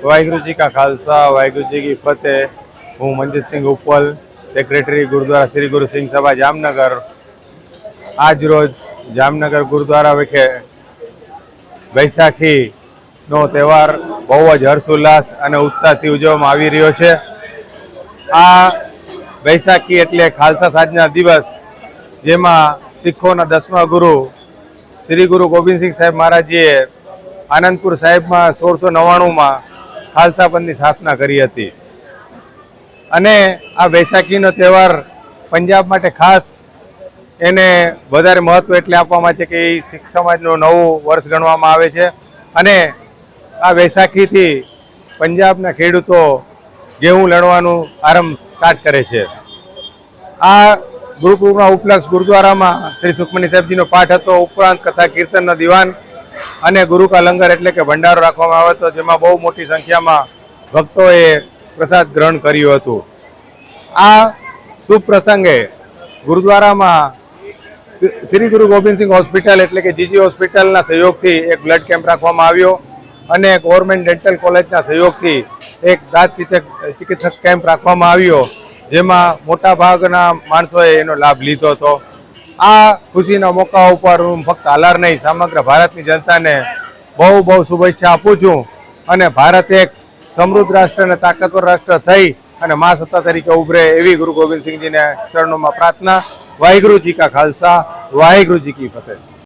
वाहिगुरु जी का खालसा वाहिगुरु जी की फतेह। हूँ मंजीत सिंह उपल, सेक्रेटरी गुरुद्वारा श्री गुरु सिंह सभा जामनगर। आज रोज जामनगर गुरुद्वारा विखे बैसाखी नो तहेवार बहु ज हर्षोल्लास अने उत्साहथी उजववामां आवी रह्यो छे। आ बैसाखी एटले खालसा साजना दिवस, जेमां सिखोना 10मा गुरु श्री गुरु गोविंद सिंह साहेब महाराजीए आनंदपुर साहेब में 1699 में खालसा पंथ की स्थापना करी हती। अने आ बैसाखी नो तहेवार पंजाब माटे खास एने वधारे महत्व एटले आपवामां छे के सिख समाजनो नवो वर्ष गणवामां आवे छे। अने आ बैसाखी थी पंजाबना खेडूतो गेहूं लणवानुं आरंभ स्टार्ट करे छे। आ गुरुपूर्णिमा उपलक्ष्य गुरुद्वारा में श्री सुखमनी साहेब जी नो पाठ हतो, उपरांत कथा कीर्तन नो दीवान अने गुरु का लंगर एटले के भंडारो राखवामां आव्यो हतो, जेमां बहु मोटी संख्या में भक्तोए प्रसाद ग्रहण कर्युं हतुं। आ शुभ प्रसंगे गुरुद्वारा में श्री गुरु गोविंद सिंह हॉस्पिटल एटले के जीजी हॉस्पिटल सहयोग थी एक ब्लड केम्प राखवामां आव्यो अने गवर्नमेंट डेंटल कॉलेज सहयोग थी एक दांत चिकित्सक केम्प राखवामां आव्यो, जेमां मोटा भागना माणसोए एनो लाभ लीधो हतो। आ खुशीना मौका पर हूँ फक्त हालार नहीं समग्र भारतनी जनताने बहु बहु शुभेच्छा आपું છું અને ભારત એક સમૃદ્ધ રાષ્ટ્ર અને તાકાતવર રાષ્ટ્ર થઈ અને મહાસત્તા તરીકે ઉભરે એવી ગુરુ ગોવિંદ સિંહજીને ચરણોમાં પ્રાર્થના। વાહિગુરુ જી કા ખાલસા, વાહિગુરુ જી કી ફતેહ।